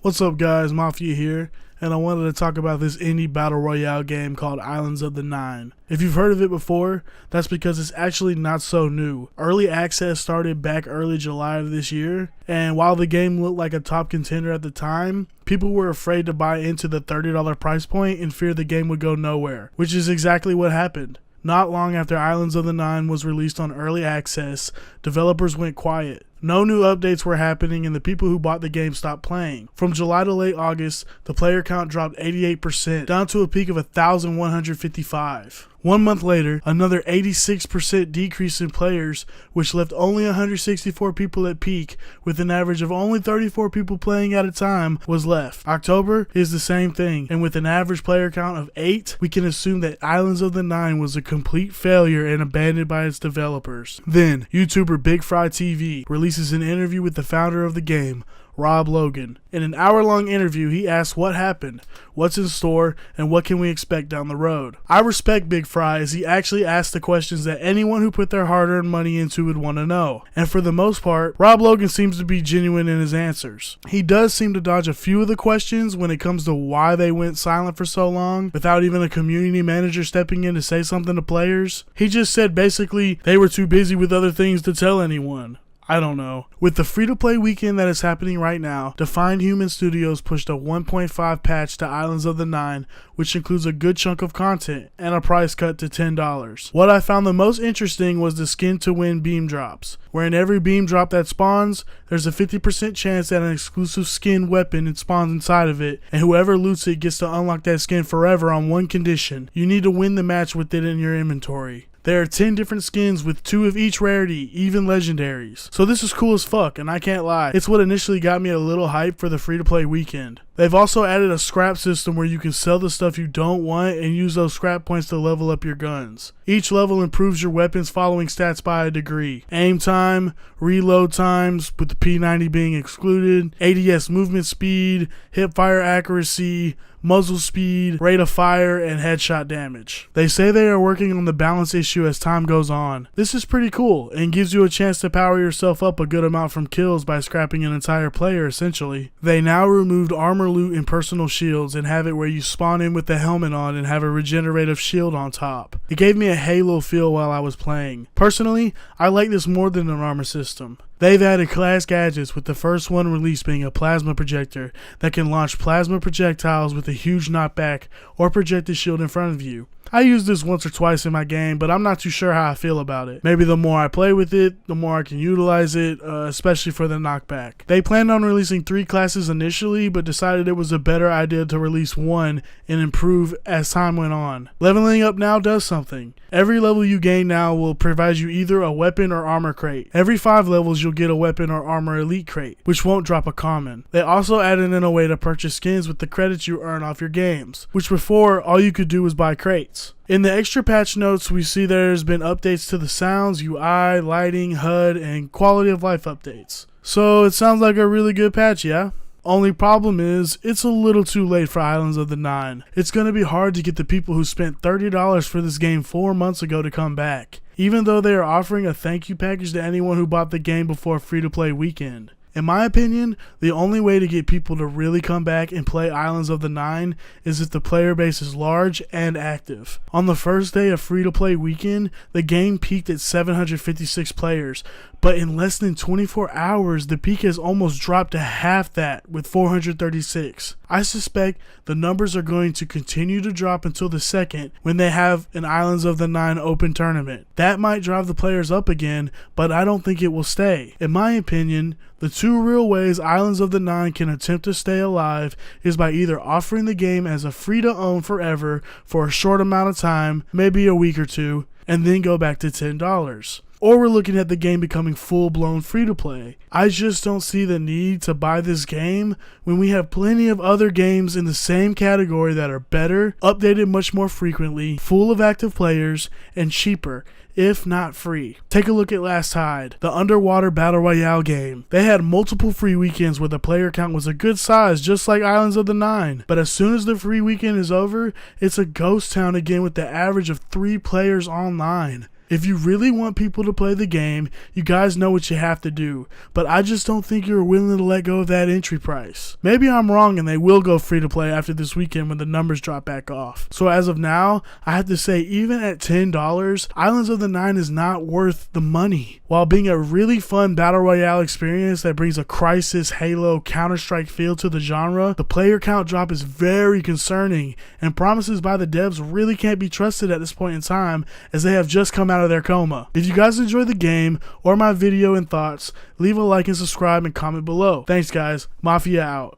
What's up guys, Mafia here, and I wanted to talk about this indie Battle Royale game called Islands of the Nyne. If you've heard of it before, that's because it's actually not so new. Early access started back early July of this year, and while the game looked like a top contender at the time, people were afraid to buy into the $30 price point and feared the game would go nowhere, which is exactly what happened. Not long after Islands of the Nyne was released on early access, developers went quiet. No new updates were happening and the people who bought the game stopped playing. From July to late August, the player count dropped 88%, down to a peak of 1,155. 1 month later, another 86% decrease in players, which left only 164 people at peak, with an average of only 34 people playing at a time, was left. October is the same thing, and with an average player count of 8, we can assume that Islands of the Nyne was a complete failure and abandoned by its developers. Then, YouTuber Big Fry TV releases an interview with the founder of the game, Rob Logan. In an hour-long interview, he asks what happened, what's in store, and what can we expect down the road. I respect Big Fry as he actually asks the questions that anyone who put their hard-earned money into would want to know. And for the most part, Rob Logan seems to be genuine in his answers. He does seem to dodge a few of the questions when it comes to why they went silent for so long, without even a community manager stepping in to say something to players. He just said basically they were too busy with other things to tell anyone. I don't know. With the free-to-play weekend that is happening right now, Defined Human Studios pushed a 1.5 patch to Islands of the Nyne, which includes a good chunk of content and a price cut to $10. What I found the most interesting was the skin to win beam drops, where in every beam drop that spawns, there's a 50% chance that an exclusive skin weapon spawns inside of it, and whoever loots it gets to unlock that skin forever on one condition: you need to win the match with it in your inventory. There are 10 different skins with 2 of each rarity, even legendaries. So this is cool as fuck, and I can't lie, it's what initially got me a little hype for the free-to-play weekend. They've also added a scrap system where you can sell the stuff you don't want and use those scrap points to level up your guns. Each level improves your weapons following stats by a degree. Aim time, reload times, with the P90 being excluded, ADS movement speed, hipfire accuracy, muzzle speed, rate of fire, and headshot damage. They say they are working on the balance issue as time goes on. This is pretty cool and gives you a chance to power yourself up a good amount from kills by scrapping an entire player essentially. They now removed armor loot and personal shields and have it where you spawn in with the helmet on and have a regenerative shield on top. It gave me a Halo feel while I was playing. Personally, I like this more than an armor system. They've added class gadgets, with the first one released being a plasma projector that can launch plasma projectiles with a huge knockback or project a shield in front of you. I used this once or twice in my game, but I'm not too sure how I feel about it. Maybe the more I play with it, the more I can utilize it, especially for the knockback. They planned on releasing 3 classes initially, but decided it was a better idea to release one and improve as time went on. Leveling up now does something. Every level you gain now will provide you either a weapon or armor crate. Every 5 levels you'll get a weapon or armor elite crate, which won't drop a common. They also added in a way to purchase skins with the credits you earn off your games, which before all you could do was buy crates. In the extra patch notes, we see there's been updates to the sounds, UI, lighting, HUD, and quality of life updates. So it sounds like a really good patch, yeah? Only problem is, it's a little too late for Islands of the Nyne. It's going to be hard to get the people who spent $30 for this game 4 months ago to come back, even though they are offering a thank you package to anyone who bought the game before free-to-play weekend. In my opinion, the only way to get people to really come back and play Islands of the Nyne is if the player base is large and active. On the first day of free-to-play weekend, the game peaked at 756 players, but in less than 24 hours, the peak has almost dropped to half that with 436. I suspect the numbers are going to continue to drop until the second when they have an Islands of the Nyne open tournament. That might drive the players up again, but I don't think it will stay. In my opinion, the 2 real ways Islands of the Nyne can attempt to stay alive is by either offering the game as a free-to-own forever for a short amount of time, maybe a week or 2, and then go back to $10. Or we're looking at the game becoming full-blown free-to-play. I just don't see the need to buy this game when we have plenty of other games in the same category that are better, updated much more frequently, full of active players, and cheaper, if not free. Take a look at Last Tide, the underwater Battle Royale game. They had multiple free weekends where the player count was a good size, just like Islands of the Nyne. But as soon as the free weekend is over, it's a ghost town again with the average of 3 players online. If you really want people to play the game, you guys know what you have to do, but I just don't think you're willing to let go of that entry price. Maybe I'm wrong and they will go free to play after this weekend when the numbers drop back off. So as of now, I have to say even at $10, Islands of the Nyne is not worth the money. While being a really fun Battle Royale experience that brings a Crisis, Halo, Counter-Strike feel to the genre, the player count drop is very concerning, and promises by the devs really can't be trusted at this point in time as they have just come out of their coma. If you guys enjoyed the game or my video and thoughts, leave a like and subscribe and comment below. Thanks guys, Mafia out.